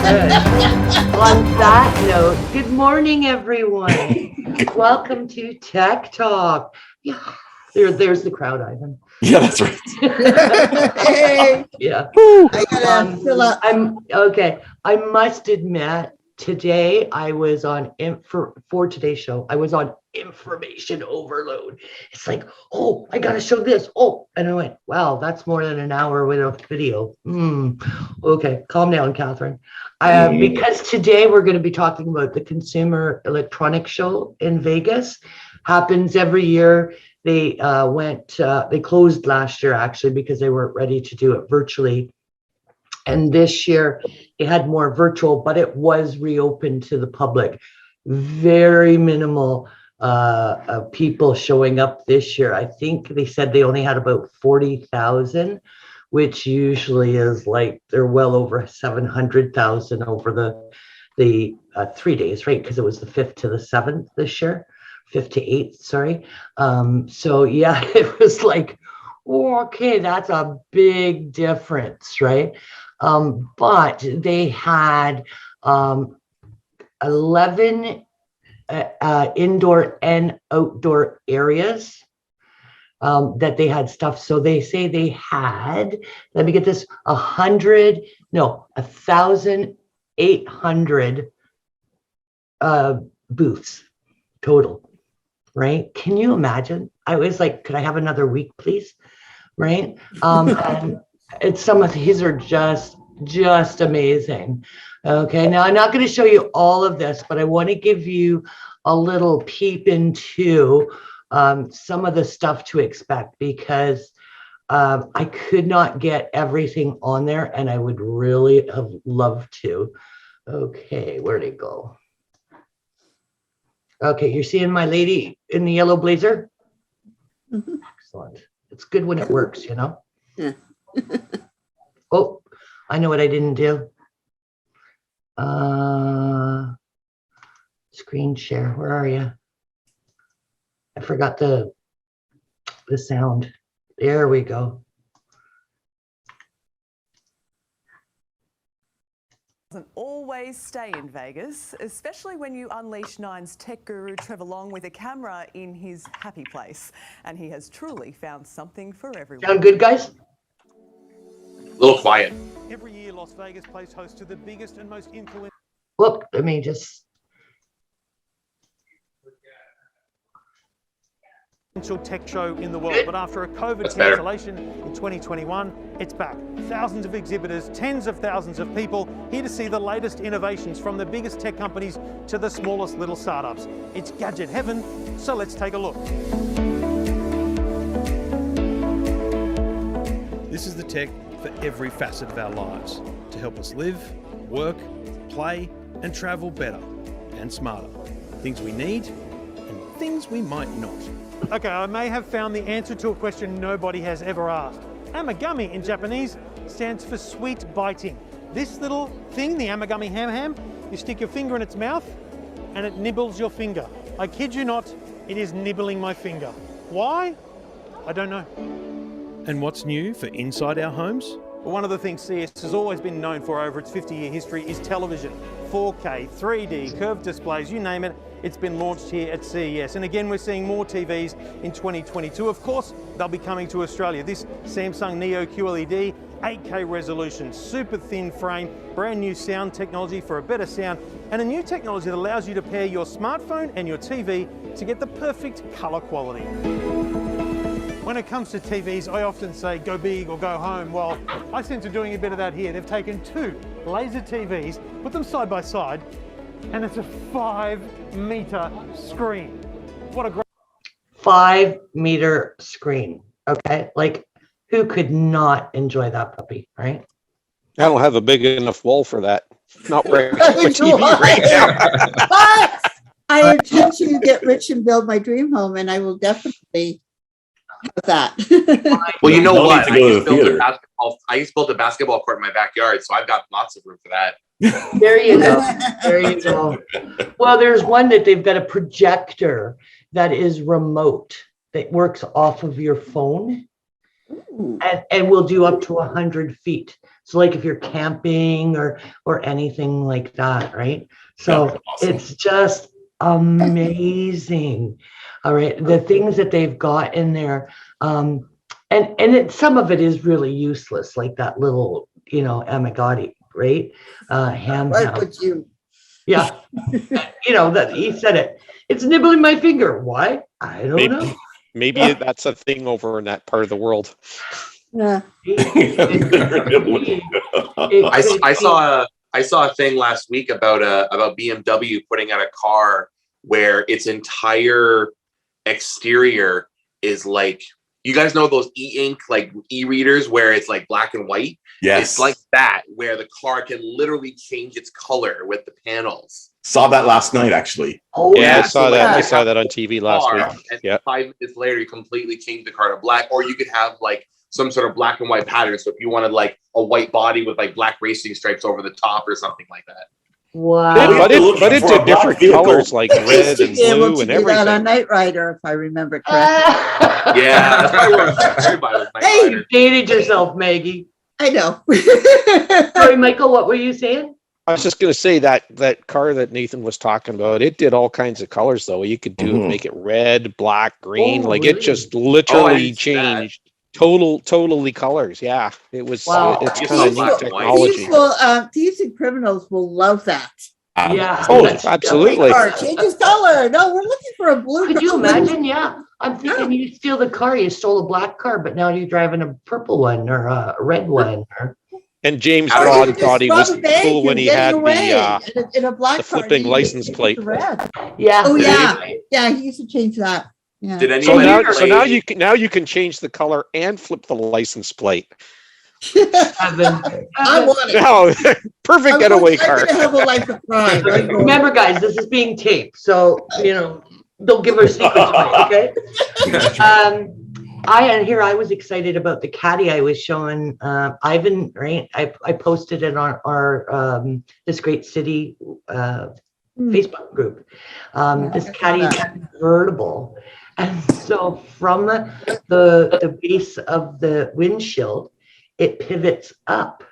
On that note, good morning, everyone. Welcome to Tech Talk. Yeah, there's the crowd, Ivan. Yeah, that's right. Hey. Yeah. I gotta fill up. I'm okay. I must admit, today I was on for today's show. I was on information overload. It's like, oh, I gotta show this. Oh, and I went, wow, that's more than an hour without video. Okay, calm down, Kathryn. Because today we're going to be talking about the Consumer Electronics Show in Vegas. Happens every year. They they closed last year actually because they weren't ready to do it virtually. And this year it had more virtual, but it was reopened to the public. Very minimal people showing up this year. I think they said they only had about 40,000, which usually is like they're well over 700,000 over the 3 days, right? Because it was the 5th to the 7th this year, 5th to 8th, sorry. So yeah, it was like, oh, okay, that's a big difference, right? But they had 11 indoor and outdoor areas that they had stuff. So they say they had, let me get this, 1,800 booths total, right? Can you imagine? I was like, could I have another week, please? Right? And some of these are just amazing. Okay, now I'm not going to show you all of this, but I want to give you a little peep into some of the stuff to expect, because I could not get everything on there and I would really have loved to. Okay, where'd it go? Okay, you're seeing my lady in the yellow blazer? Mm-hmm. Excellent. It's good when it works, you know? Yeah. Oh, I know what I didn't do. Screen share, where are you? I forgot the sound. There we go. Doesn't always stay in Vegas, especially when you unleash Nine's tech guru Trevor Long with a camera in his happy place. And he has truly found something for everyone. Sound good, guys? A little quiet. Every year, Las Vegas plays host to the biggest and most influential. Whoop, let me just. Tech show in the world, but after a COVID cancellation in 2021, it's back. Thousands of exhibitors, tens of thousands of people here to see the latest innovations from the biggest tech companies to the smallest little startups. It's gadget heaven, so let's take a look. This is the tech for every facet of our lives to help us live, work, play, and travel better and smarter. Things we need and things we might not. Okay, I may have found the answer to a question nobody has ever asked. Amagami in Japanese stands for sweet biting. This little thing, the Amagami ham, you stick your finger in its mouth and it nibbles your finger. I kid you not, it is nibbling my finger. Why? I don't know. And what's new for inside our homes? Well, one of the things CS has always been known for over its 50-year history is television. 4K, 3D, curved displays, you name it, it's been launched here at CES. And again, we're seeing more TVs in 2022. Of course, they'll be coming to Australia. This Samsung Neo QLED, 8K resolution, super thin frame, brand new sound technology for a better sound, and a new technology that allows you to pair your smartphone and your TV to get the perfect color quality. When it comes to TVs, I often say go big or go home. Well, I seem to be doing a bit of that here. They've taken two laser TVs, put them side by side, and it's a 5-meter screen. What a great 5-meter screen. Okay, like who could not enjoy that puppy, right? I don't have a big enough wall for that. Not where I TV right now. But I intend to get rich and build my dream home, and I will definitely have that. Well, you know No what? need to go to the theater. I used to build a basketball court in my backyard, so I've got lots of room for that. There you go. There you go. Well, there's one that they've got a projector that is remote that works off of your phone. Ooh. and we'll do up to 100 feet. So like if you're camping or anything like that, right? So Yeah, awesome. it's just amazing. All right, the things that they've got in there, and some of it is really useless, like that little, Amagati, right? Right Handheld. with you. Yeah, that he said it. It's nibbling my finger. Why? I don't know. Maybe that's a thing over in that part of the world. Yeah. I saw a thing last week about BMW putting out a car where its entire exterior is like, you guys know those e-ink like e-readers where it's like black and white? Yes. It's like that, where the car can literally change its color with the panels. Saw that last night, actually. Oh Yeah, I saw that. yeah. I saw that on TV last Car, week. and Yeah. 5 minutes later, you completely change the car to black, or you could have like some sort of black and white pattern. So if you wanted like a white body with like black racing stripes over the top or something like that. Wow. But it For a did black different vehicle. colors like Used red to and be able blue to and do that on everything. Knight Rider, if I remember correctly. Yeah, that's probably what I'm inspired by with Knight Hey! Rider. You dated yourself, Maggie. I know. Sorry, Michael, what were you saying? I was just going to say that car that Nathan was talking about, it did all kinds of colors though. You could make it red, black, green. Oh, Like really? it just literally didn't see that. changed totally colors. Yeah, it was. Wow. It's You kind saw of black neat and white. technology. Thieves and criminals will love that. Yeah. Oh, that's- absolutely. Car changes color. No, we're looking for a blue. Could you color. imagine? Yeah. I'm thinking you steal the car, you stole a black car, but now you're driving a purple one or a red one. And James Or you Bond Just thought he rob was a bank cool when and he get had away the in a black car, flipping and you license change plate. to red. Yeah. Oh yeah, yeah. He used to change that. Yeah. Did So anybody now you can change the color and flip the license plate. Heaven. I want it. No, perfect getaway car. I'm gonna have a life of crime. I'm going- Remember, guys, this is being taped, so don't give our secrets away, okay? I was excited about the caddy I was showing Ivan, right? I posted it on our This Great City Facebook group. This caddy is convertible, and so from the base of the windshield, it pivots up,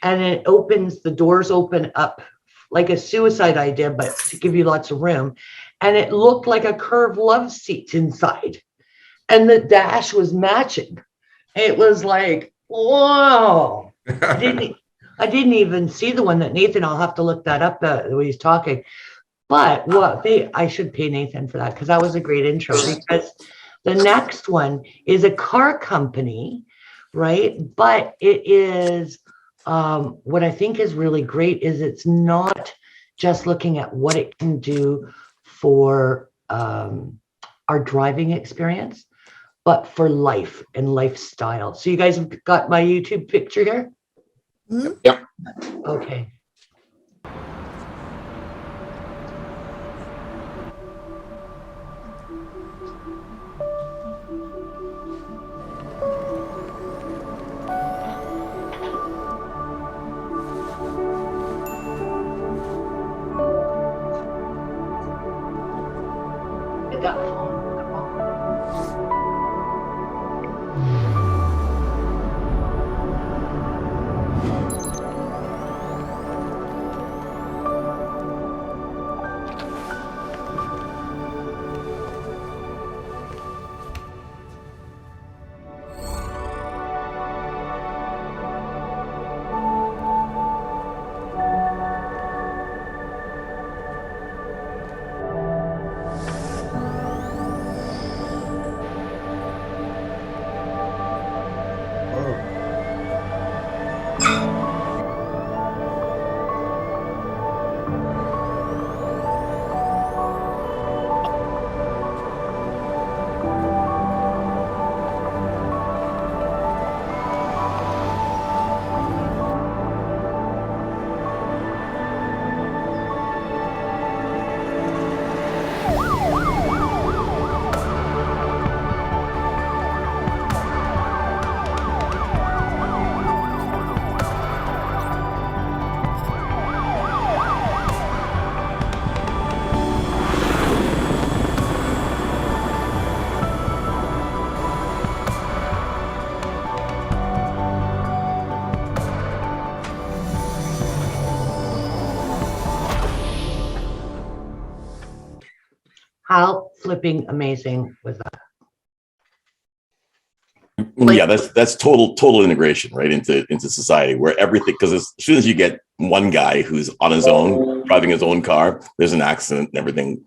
and it opens. The doors open up like a suicide idea, but to give you lots of room, and it looked like a curved love seat inside. And the dash was matching. It was like, whoa. I didn't even see the one that Nathan, I'll have to look that up the way he's talking. But I should pay Nathan for that because that was a great intro, because the next one is a car company, right? But it is, what I think is really great is it's not just looking at what it can do for our driving experience, but for life and lifestyle. So you guys have got my YouTube picture here? Mhm. Yep. Okay. Get that phone. Come on. How flipping amazing was that? Yeah, that's total integration right into society where everything, because as soon as you get one guy who's on his own driving his own car, there's an accident and everything,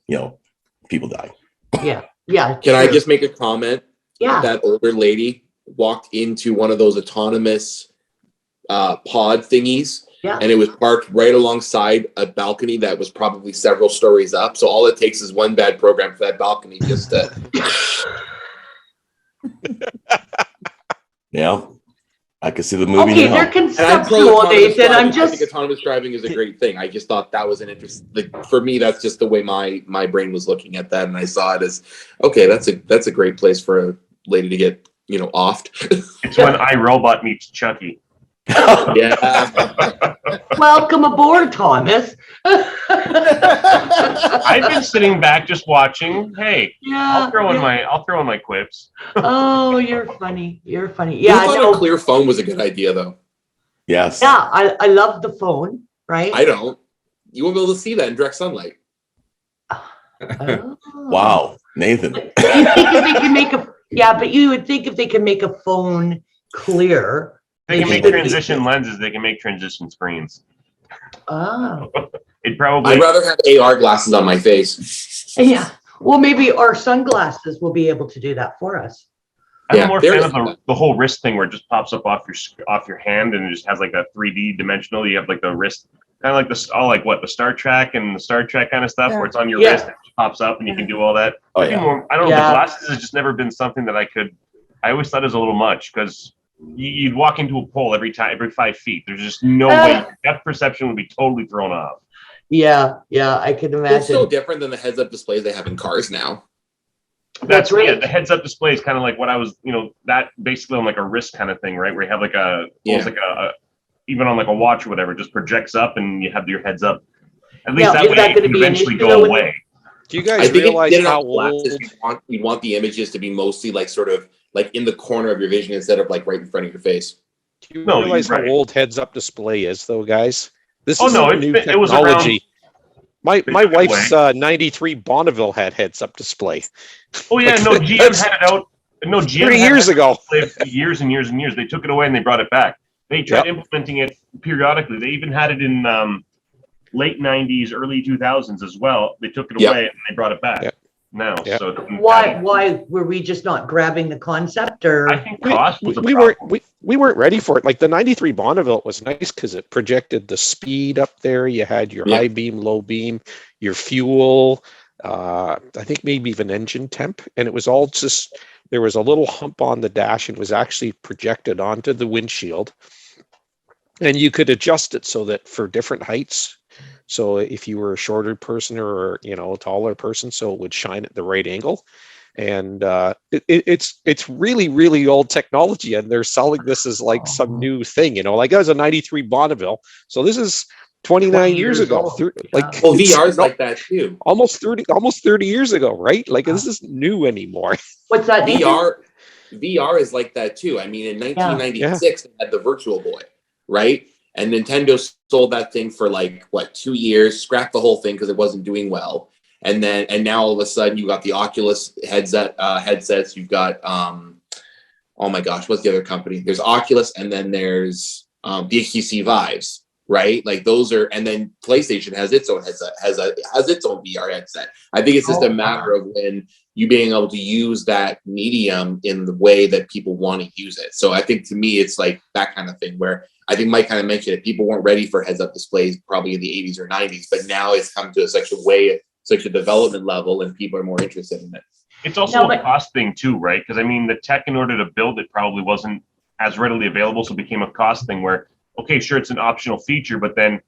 people die. Yeah. Yeah. Can I just make a comment? Yeah. That older lady walked into one of those autonomous pod thingies. Yeah. And it was parked right alongside a balcony that was probably several stories up. So all it takes is one bad program for that balcony just to. Yeah, I could see the movie. Okay, now. they're conceptual, Nathan. I think autonomous driving is a great thing. I just thought that was an interesting. For me, that's just the way my brain was looking at that, and I saw it as okay. That's a great place for a lady to get offed. It's when iRobot meets Chucky. Yeah. Welcome aboard, Thomas. I've been sitting back just watching. Hey, Yeah. I'll throw in my quips. Oh, you're funny. You're funny. Yeah, Yeah, I I thought know. a clear phone was a good idea, though. Yes. Yeah, I love the phone, right? I don't. You won't be able to see that in direct sunlight. Oh. Wow, Nathan. You think if they can make but you would think if they can make a phone clear. They can make transition lenses. They can make transition screens. Oh. It probably. I'd rather have AR glasses on my face. Yeah. Well, maybe our sunglasses will be able to do that for us. I'm more fan of the whole wrist thing where it just pops up off your hand and it just has like a 3D dimensional. You have like the wrist, kind of like the Star Trek and the Star Trek kind of stuff where it's on your wrist and it just pops up and you can do all that. Oh, yeah. I don't know. The glasses has just never been something that I always thought it was a little much because you'd walk into a pole every 5 feet. There's just no way. Depth perception would be totally thrown off. Yeah, I can imagine. It's so different than the heads-up displays they have in cars now. That's right. Yeah, the heads-up display is kind of like what I was, that basically on like a wrist kind of thing, right? Where you have like even on like a watch or whatever, it just projects up and you have your heads up. At least that way it can eventually go away. Do you guys realize how old? You'd want the images to be mostly like sort of like in the corner of your vision instead of like right in front of your face. Do you realize how old heads-up display is, though, guys? This is new technology. It was around, my wife's 93 Bonneville had heads-up display. Oh yeah, no, GM had it out. No, GM 3 years ago. Years and years and years. They took it away and they brought it back. They tried implementing it periodically. They even had it in late 90s, early 2000s as well. They took it away and they brought it back now. So why were we just not grabbing the concept? Or I think cost was we weren't ready for it. Like the 93 Bonneville was nice because it projected the speed up there. You had your high beam, low beam, your fuel. I think maybe even engine temp, and it was all just there was a little hump on the dash and it was actually projected onto the windshield, and you could adjust it so that for different heights. So if you were a shorter person or a taller person, so it would shine at the right angle. And it's really, really old technology, and they're selling this as like some new thing. Like I was a 93 Bonneville, so this is 29 years ago. VR is like that too. Almost 30 years ago, right? Like this isn't new anymore. What's that? VR is like that too. I mean, in 1996, they had the Virtual Boy, right? And Nintendo sold that thing for 2 years, scrapped the whole thing because it wasn't doing well. And now all of a sudden you got the Oculus headsets. You've got oh my gosh, what's the other company? There's Oculus, and then there's the HTC Vives, right? Like those are, and then PlayStation has its own headset, has its own VR headset. I think it's just a matter of when you being able to use that medium in the way that people want to use it. So I think to me it's like that kind of thing where I think Mike kind of mentioned it. People weren't ready for heads-up displays probably in the 80s or 90s, but now it's come to such a development level, and people are more interested in it. It's also a cost thing too, right? Because I mean, the tech in order to build it probably wasn't as readily available, so it became a cost thing where, okay, sure, it's an optional feature, but then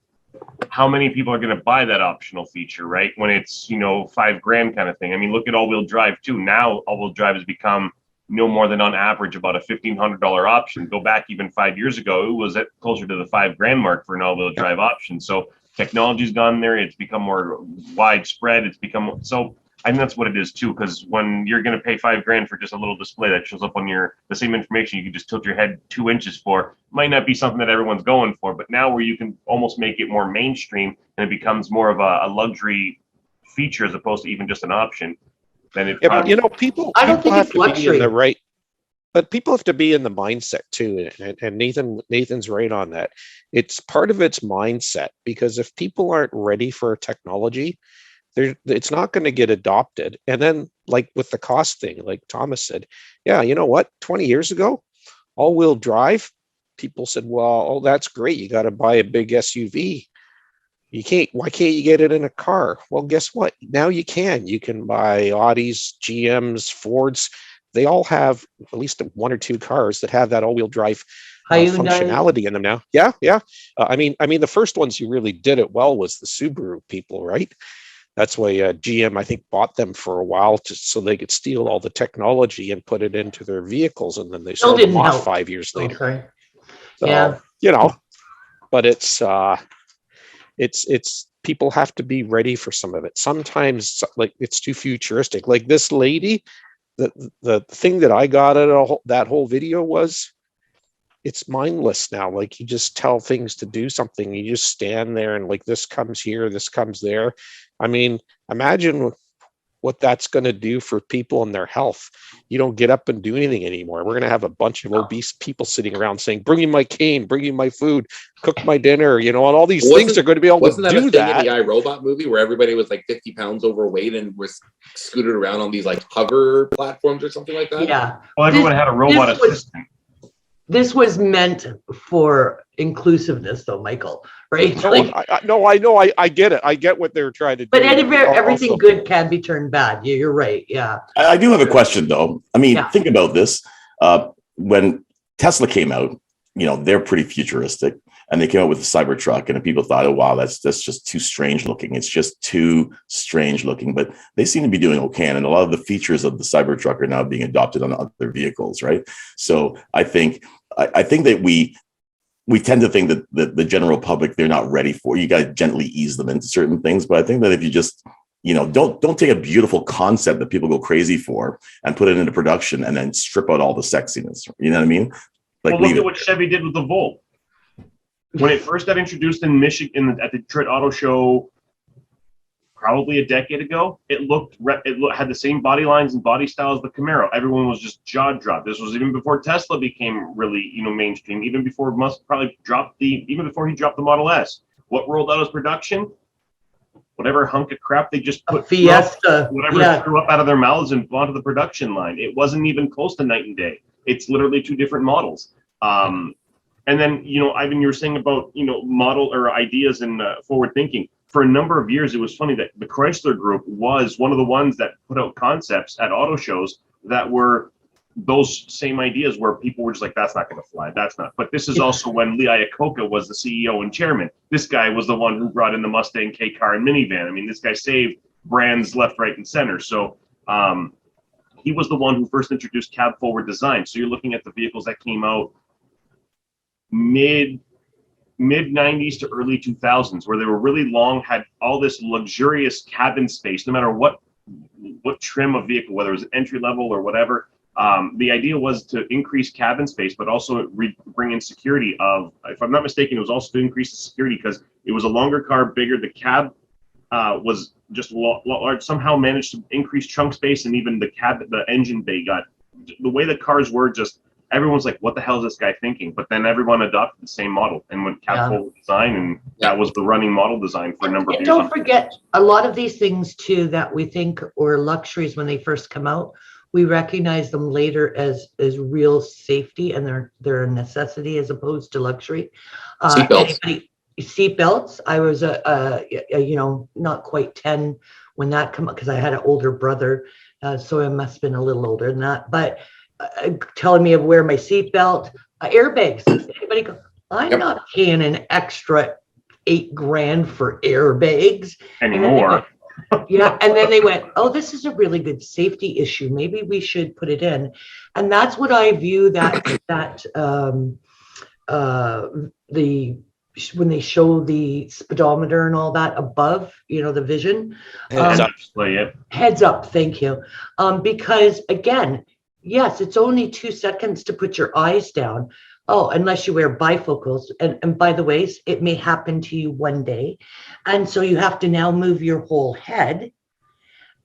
how many people are going to buy that optional feature, right? When it's, $5,000 kind of thing. I mean, look at all-wheel drive too. Now all-wheel drive has become no more than on average about a $1,500 option. Go back even 5 years ago, it was at closer to the $5,000 mark for an all-wheel drive option. So technology's gone there. It's become more widespread. It's become so. I think that's what it is too. Because when you're going to pay $5,000 for just a little display that shows up on the same information, you can just tilt your head 2 inches for, might not be something that everyone's going for. But now where you can almost make it more mainstream and it becomes more of a luxury feature as opposed to even just an option. then it Yeah, but probably, people I don't people think have it's to be in luxury. the right, but people have to be in the mindset too. And Nathan's right on that. It's part of its mindset, because if people aren't ready for technology, it's not going to get adopted. And then, like with the cost thing, like Thomas said, yeah, you know what? 20 years ago, all-wheel drive, people said, well, oh, that's great. You got to buy a big SUV. Why can't you get it in a car? Well, guess what? Now you can. You can buy Audis, GMs, Fords. They all have at least one or two cars that have that all-wheel drive Hyundai. functionality in them now. Yeah, yeah. I mean, the first ones who really did it well was the Subaru people, right? That's why GM, I think, bought them for a while just so they could steal all the technology and put it into their vehicles, and then they Still sold them didn't off help. 5 years Oh, later. sorry. So, Yeah. but it's people have to be ready for some of it. Sometimes, like, it's too futuristic. Like this lady, the thing that I got out of that whole video was, it's mindless now. Like, you just tell things to do something. You just stand there and, like, this comes here, this comes there. I mean, imagine what that's going to do for people and their health. You don't get up and do anything anymore. We're going to have a bunch of obese people sitting around saying, bring me my cane, bring me my food, cook my dinner, and all these things are going to be able to Wasn't that do a thing that. in the iRobot movie where everybody was like 50 pounds overweight and was scooted around on these like hover platforms or something like that? Yeah. well, everyone had a robot assistant. This was meant for inclusiveness, though, Michael, right? No, Like, I know. I get it. I get what they're trying to do. but everything Also, good can be turned bad. You're right. Yeah. I do have a question though. I mean, Yeah. think about this. When Tesla came out, they're pretty futuristic, and they came out with the Cybertruck, and people thought, oh wow, that's just too strange looking. It's just too strange looking. But they seem to be doing okay, and a lot of the features of the Cybertruck are now being adopted on other vehicles, right? So I think that we tend to think that the general public, they're not ready for. You got to gently ease them into certain things. But I think that if you just don't take a beautiful concept that people go crazy for and put it into production and then strip out all the sexiness. You know what I mean? Like, Well, look at what Chevy did with the Volt. When it first got introduced in Michigan at the Detroit Auto Show, probably a decade ago, it had the same body lines and body style as the Camaro. Everyone was just jaw dropped. This was even before Tesla became really mainstream. Even before Musk probably even before he dropped the Model S. What rolled out as production? Whatever hunk of crap they just put Fiesta. threw up out of their mouths and onto the production line. It wasn't even close to night and day. It's literally two different models. And then, Ivan, you were saying about, model or ideas and forward thinking. For a number of years, it was funny that the Chrysler Group was one of the ones that put out concepts at auto shows that were those same ideas where people were just like, that's not going to fly. That's not. But this is also when Lee Iacocca was the CEO and chairman. This guy was the one who brought in the Mustang K car and minivan. I mean, this guy saved brands left, right, and center. So he was the one who first introduced cab forward design. So you're looking at the vehicles that came out mid 90s to early 2000s, where they were really long, had all this luxurious cabin space, no matter what trim of vehicle, whether it was entry level or whatever. The idea was to increase cabin space, but also bring in security if I'm not mistaken, it was also to increase the security because it was a longer car, bigger. The cab was just a lot large, somehow managed to increase trunk space, and even the engine bay the way the cars were just, everyone's like, what the hell is this guy thinking? But then everyone adopted the same model and went cab forward design, and that was the running model design for a number of years. Don't forget, a lot of these things too that we think were luxuries when they first come out, we recognize them later as real safety, and they're a necessity as opposed to luxury. Seatbelts. I was not quite 10 when that came up, because I had an older brother, so I must have been a little older than that. But telling me to wear my seatbelt, airbags. Anybody go? I'm not paying an extra $8,000 for airbags anymore. And then they went, oh, this is a really good safety issue. Maybe we should put it in. And that's what I view when they show the speedometer and all that above, the vision. Heads up, thank you. Because again, yes, it's only 2 seconds to put your eyes down. Oh, unless you wear bifocals. And by the way, it may happen to you one day. And so you have to now move your whole head.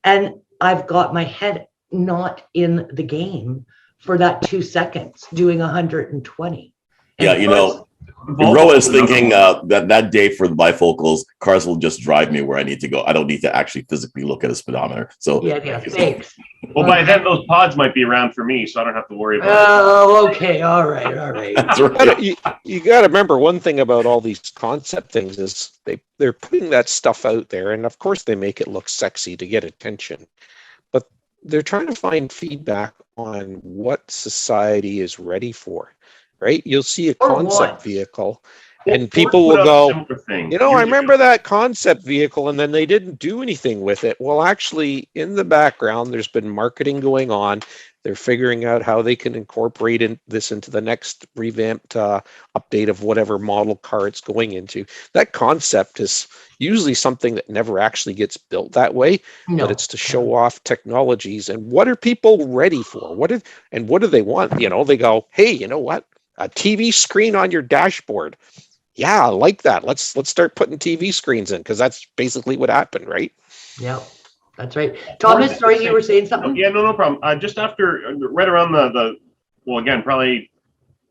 And I've got my head not in the game for that 2 seconds doing 120. Yeah, And you know, Rowan is thinking that day for the bifocals, cars will just drive me where I need to go. I don't need to actually physically look at a speedometer. So yeah, thanks. Well, by then those pods might be around for me, so I don't have to worry about it. Oh, okay, all right. that's right. You got to remember one thing about all these concept things is they're putting that stuff out there, and of course they make it look sexy to get attention, but they're trying to find feedback on what society is ready for, right? You'll see a Or concept what? vehicle, Well, and people Ford will put out a go, similar thing you know, I years remember ago. that concept vehicle, and then they didn't do anything with it. Well, actually, in the background, there's been marketing going on. They're figuring out how they can incorporate this into the next revamped update of whatever model car it's going into. That concept is usually something that never actually gets built that way, No. but it's to show off technologies and what are people ready for? What do they want? You know, they go, hey, you know what? A TV screen on your dashboard. Yeah, I like that. Let's start putting TV screens in because that's basically what happened, right? Yeah, that's right. Thomas, sorry, you were saying something? Yeah, no problem. Just after, right around well, again, probably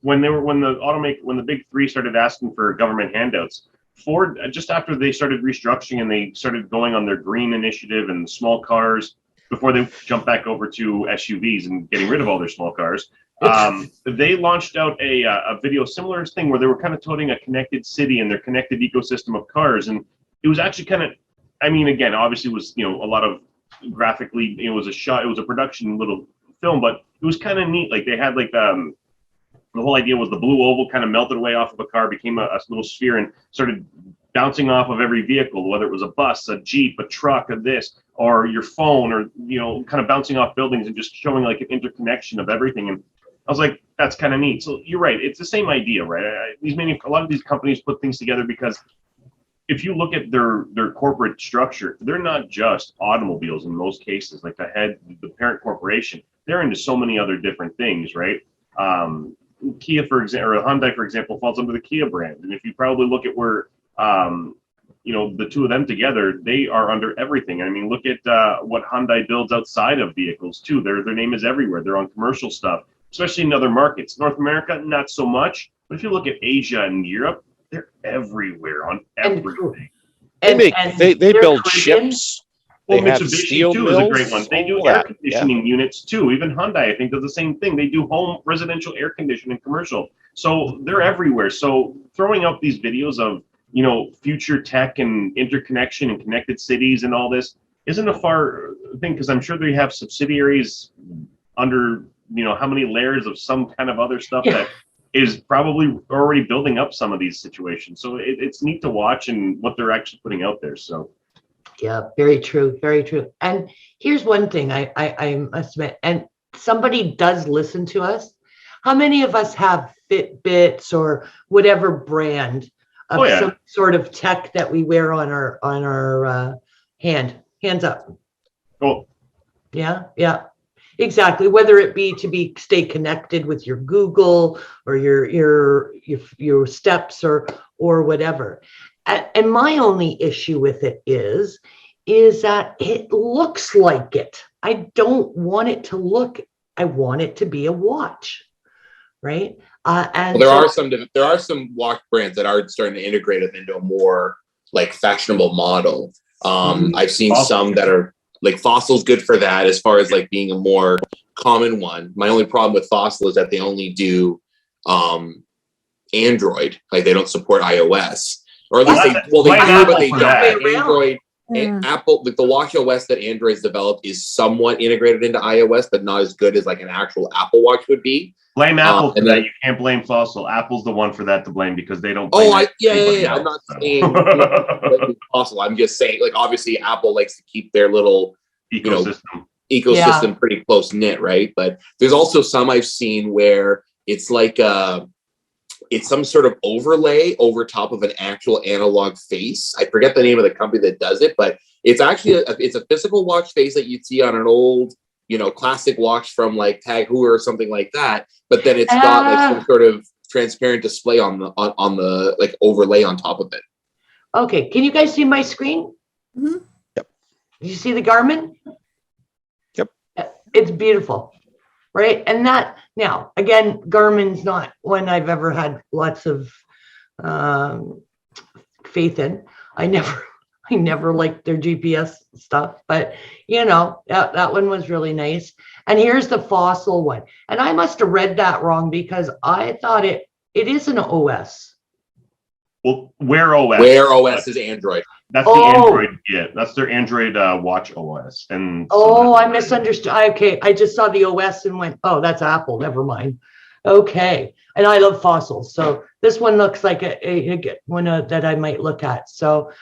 when the big three started asking for government handouts, Ford, just after they started restructuring and they started going on their green initiative and small cars before they jumped back over to SUVs and getting rid of all their small cars, they launched out a video similar thing where they were kind of touting a connected city and their connected ecosystem of cars. And it was actually kind of, I mean, again, obviously it was, a lot of graphically, it was a production little film, but it was kind of neat. Like they had the whole idea was the blue oval kind of melted away off of a car, became a little sphere and started bouncing off of every vehicle, whether it was a bus, a Jeep, a truck, or your phone, or, kind of bouncing off buildings and just showing like an interconnection of everything. And I was like, that's kind of neat. So you're right. It's the same idea, right? A lot of these companies put things together because if you look at their corporate structure, they're not just automobiles in most cases. Like the parent corporation, they're into so many other different things, right? Kia, for example, or Hyundai, for example, falls under the Kia brand. And if you probably look at where, the two of them together, they are under everything. I mean, look at what Hyundai builds outside of vehicles too. Their name is everywhere. They're on commercial stuff, especially in other markets. North America, not so much. But if you look at Asia and Europe, they're everywhere on everything. They build Caribbean. ships. Well, They have Mitsubishi steel too is a great mills, one. They do all air that, conditioning units too. Even Hyundai, I think, does the same thing. They do home residential air conditioning commercial. So they're everywhere. So throwing out these videos of, future tech and interconnection and connected cities and all this isn't a far thing, because I'm sure they have subsidiaries under, how many layers of some kind of other stuff that is probably already building up some of these situations. So it's neat to watch and what they're actually putting out there. So. Yeah, very true, very true. And here's one thing I must admit, and somebody does listen to us. How many of us have Fitbits or whatever brand of some sort of tech that we wear on our hands up? Cool. Yeah, exactly. Whether it be to stay connected with your Google or your steps or whatever. And my only issue with it is that it looks like it. I don't want it to look. I want it to be a watch, right? And there are some watch brands that are starting to integrate them into a more like fashionable model. I've seen some that are like Fossil's good for that as far as like being a more common one. My only problem with Fossil is that they only do Android, like they don't support iOS. Or at least they do, but they don't. Android, Apple, like the Watch OS that Android's developed is somewhat integrated into iOS, but not as good as like an actual Apple Watch would be. Blame Apple for that. You can't blame Fossil. Apple's the one for that to blame because they don't. I'm not saying Fossil. I'm just saying, like, obviously Apple likes to keep their little ecosystem pretty close knit, right? But there's also some I've seen where it's like it's some sort of overlay over top of an actual analog face. I forget the name of the company that does it, but it's actually it's a physical watch face that you'd see on an old, classic watch from like Tag Heuer or something like that. But then it's got like some sort of transparent display on the like overlay on top of it. Okay, can you guys see my screen? Mm-hmm. Yep. You see the Garmin? it's beautiful, right? And that now, again, Garmin's not one I've ever had lots of faith in. I never liked their GPS stuff, but that one was really nice. And here's the Fossil one. And I must have read that wrong because I thought it is an OS. Well, Wear OS. Wear OS is Android. That's the Android. Yeah, that's their Android Watch OS. And I misunderstood. Okay, I just saw the OS and went, oh, that's Apple. Never mind. Okay, and I love Fossils, so this one looks like a one that I might look at. So,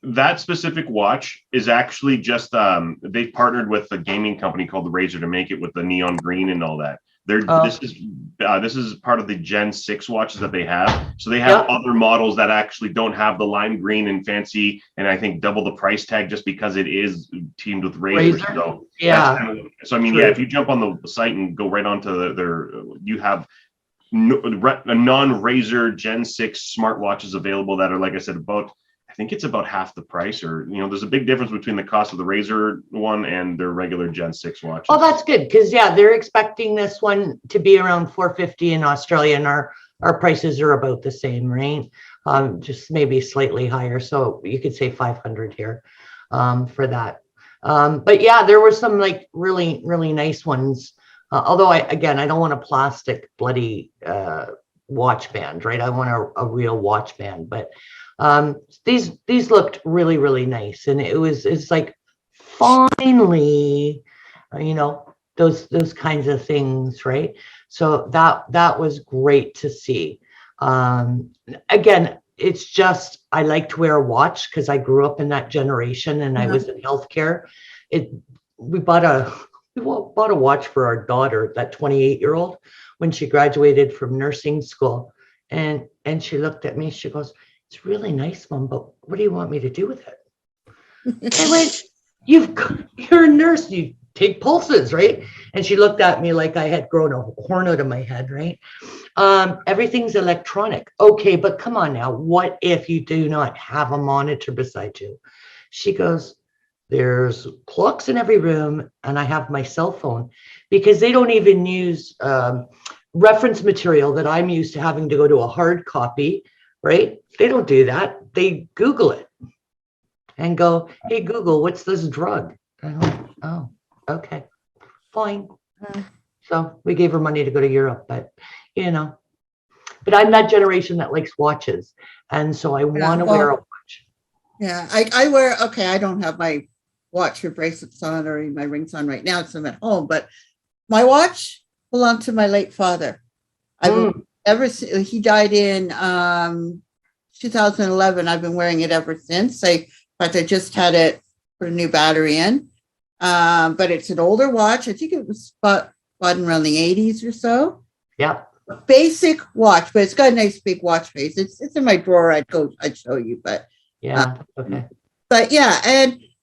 that specific watch is actually just they've partnered with a gaming company called the Razer to make it with the neon green and all that. This is part of the Gen 6 watches that they have. So they have other models that actually don't have the lime green and fancy, and I think double the price tag just because it is teamed with Razer. So I mean, if you jump on the site and go right onto you have a non-Razer Gen 6 smartwatches available that are, like I said, I think it's about half the price, or there's a big difference between the cost of the Razer one and their regular Gen 6 watch. Oh, that's good, because they're expecting this one to be around $450 in Australia, and our prices are about the same, right? Just maybe slightly higher, so you could say 500 here for that. But there were some like really, really nice ones. Although I don't want a plastic bloody watch band, right? I want a real watch band, but these looked really, really nice, and it's like finally, those kinds of things, right? So that was great to see. Again, it's just I like to wear a watch because I grew up in that generation, and I was in healthcare. We bought a watch for our daughter, that 28-year-old, when she graduated from nursing school, and she looked at me. She goes, "It's really nice, Mom, but what do you want me to do with it?" I went, "You're a nurse. You take pulses, right?" And she looked at me like I had grown a horn out of my head, right? Everything's electronic. Okay, but come on now. What if you do not have a monitor beside you? She goes, "There's clocks in every room, and I have my cell phone," because they don't even use reference material that I'm used to having to go to a hard copy, right? They don't do that. They Google it and go, "Hey, Google, what's this drug?" And I go, "Oh, okay, fine." So we gave her money to go to Europe, but I'm that generation that likes watches. And so I want to wear a watch. Yeah, I wear, I don't have my watch or bracelets on or my rings on right now, so I'm at home, but my watch belonged to my late father. He died in 2011. I've been wearing it ever since. I just had it, put a new battery in, but it's an older watch. I think it was bought in around the 80s or so. Yeah. Basic watch, but it's got a nice big watch face. It's in my drawer. I'd show you, but okay.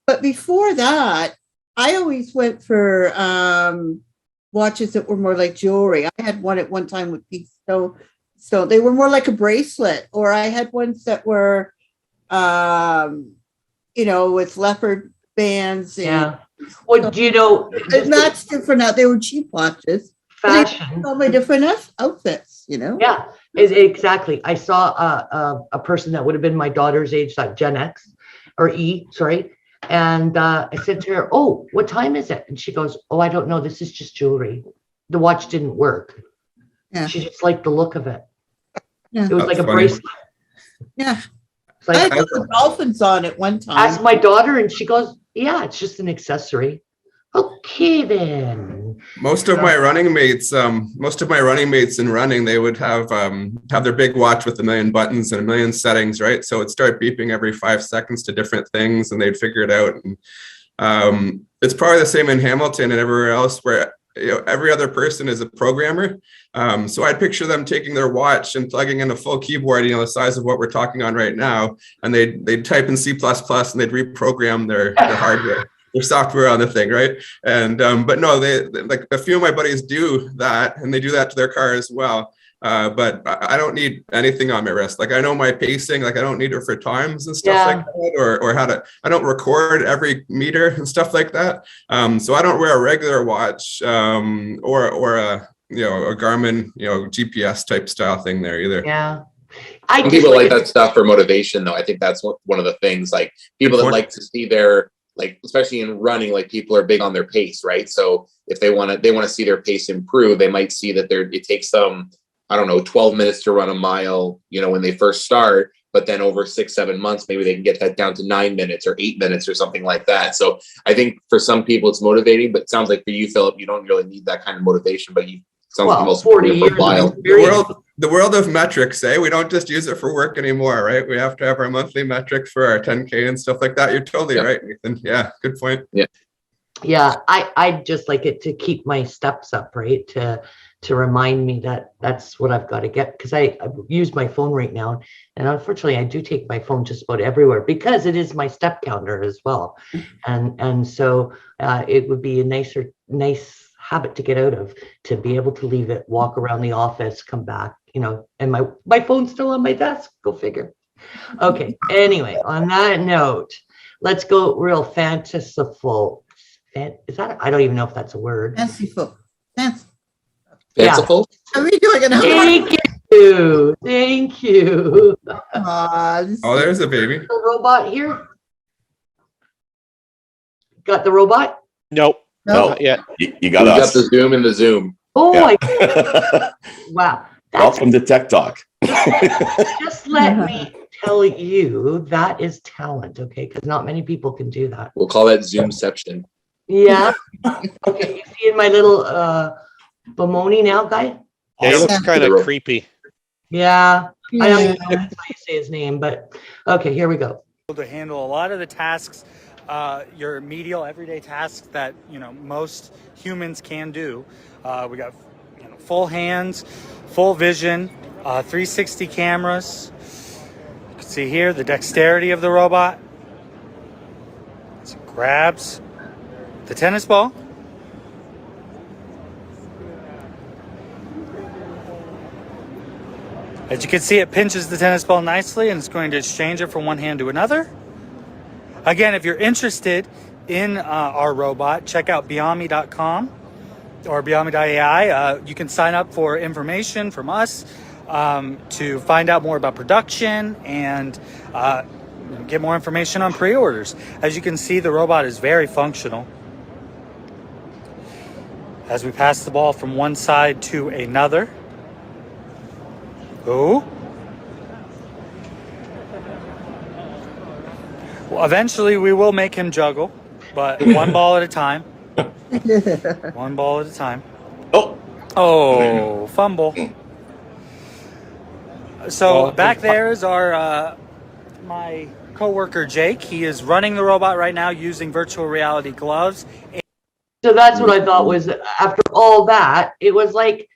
But before that, I always went for watches that were more like jewelry. I had one at one time with pink stone. So they were more like a bracelet, or I had ones that were, with leopard bands. And Well, that's different now. They were cheap watches. Fashion. All my different outfits, Yeah, exactly. I saw a person that would have been my daughter's age, like Gen X or E, sorry. And I said to her, "Oh, what time is it?" And she goes, "Oh, I don't know. This is just jewelry. The watch didn't work." Yeah. She just liked the look of it. Yeah. It was like a bracelet. Yeah. I had dolphins on it one time. Asked my daughter, and she goes, "Yeah, it's just an accessory." Okay, then. Most of my running mates in running, they would have their big watch with a million buttons and a million settings, right? So it'd start beeping every 5 seconds to different things, and they'd figure it out. And it's probably the same in Hamilton and everywhere else, where every other person is a programmer. So I'd picture them taking their watch and plugging in a full keyboard, the size of what we're talking on right now, and they'd type in C++ and they'd reprogram their hardware. Their software on the thing, right? And but no, they like a few of my buddies do that, and they do that to their car as well. But I don't need anything on my wrist. Like I know my pacing, like I don't need it for times and stuff like that, or how to, I don't record every meter and stuff like that. So I don't wear a regular watch or a, a Garmin, GPS type style thing there either. Yeah. Some people like that stuff for motivation though. I think that's one of the things, like people that like to see their, like, especially in running, like people are big on their pace, right? So if they want to see their pace improve, they might see that it takes them, I don't know, 12 minutes to run a mile, when they first start, but then over 6-7 months, maybe they can get that down to 9 minutes or 8 minutes or something like that. So I think for some people it's motivating, but it sounds like for you, Philip, you don't really need that kind of motivation, but sounds like most 40 years. The world of metrics, we don't just use it for work anymore, right? We have to have our monthly metrics for our 10K and stuff like that. You're totally right, Nathan. Yeah, good point. Yeah, I just like it to keep my steps up, right? To remind me that that's what I've got to get, because I use my phone right now, and unfortunately I do take my phone just about everywhere because it is my step counter as well, and so it would be a nice habit to get out of, to be able to leave it, walk around the office, come back, and my phone's still on my desk. Go figure. Okay. Anyway, on that note, let's go real fanciful. Is that? I don't even know if that's a word. Fanciful. Fanciful? Are we doing it? Thank you. Oh, there's a baby. The robot here. Got the robot? Nope. No, not yet. You got us. Got the Zoom and the Zoom. Oh Yeah. my! Wow. Welcome to Tech Talk. Just let me tell you, that is talent, okay? Because not many people can do that. We'll call that Zoomception. Yeah. Okay. You see in my little Bomoni now, guy? Yeah, he looks kind of creepy. Yeah. I don't even know how you say his name, but okay, here we go. To handle a lot of the tasks, your medial everyday tasks that most humans can do. We got full hands, full vision, 360 cameras. You can see here the dexterity of the robot. So it grabs the tennis ball. As you can see, it pinches the tennis ball nicely, and it's going to exchange it from one hand to another. Again, if you're interested in our robot, check out beyondme.com or beyondme.ai. You can sign up for information from us to find out more about production and get more information on pre-orders. As you can see, the robot is very functional. As we pass the ball from one side to another. Oh. Well, eventually we will make him juggle, but one ball at a time. One ball at a time. Oh, fumble. So back there is our my coworker Jake. He is running the robot right now using virtual reality gloves. So that's what I thought was, after all that, it was like,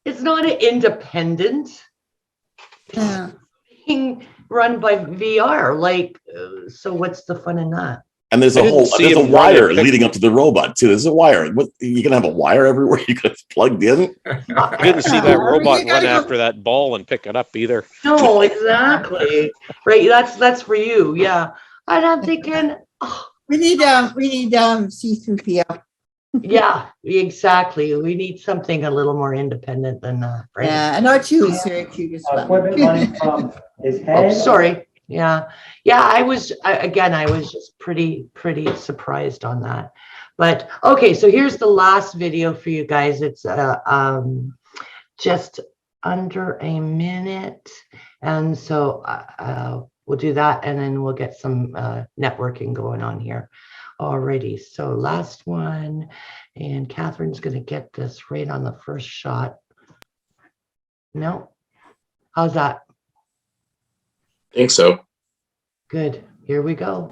it's not an independent. Yeah. Being run by VR, like, so what's the fun in that? And there's a wire leading up to the robot too. There's a wire. What, you can have a wire everywhere you could plugged in. I didn't see that robot run after that ball and pick it up either. No, exactly. Right. That's for you. Yeah. And I'm thinking, we need C3PO. Yeah, exactly. We need something a little more independent than that, right? Yeah, and R2 is very cute as well. From his head. Oh, sorry. Yeah. I was just pretty surprised on that. But okay, so here's the last video for you guys. It's just under a minute, and so we'll do that, and then we'll get some networking going on here. Alrighty, so last one, and Kathryn's going to get this right on the first shot. No? How's that? I think so. Good. Here we go.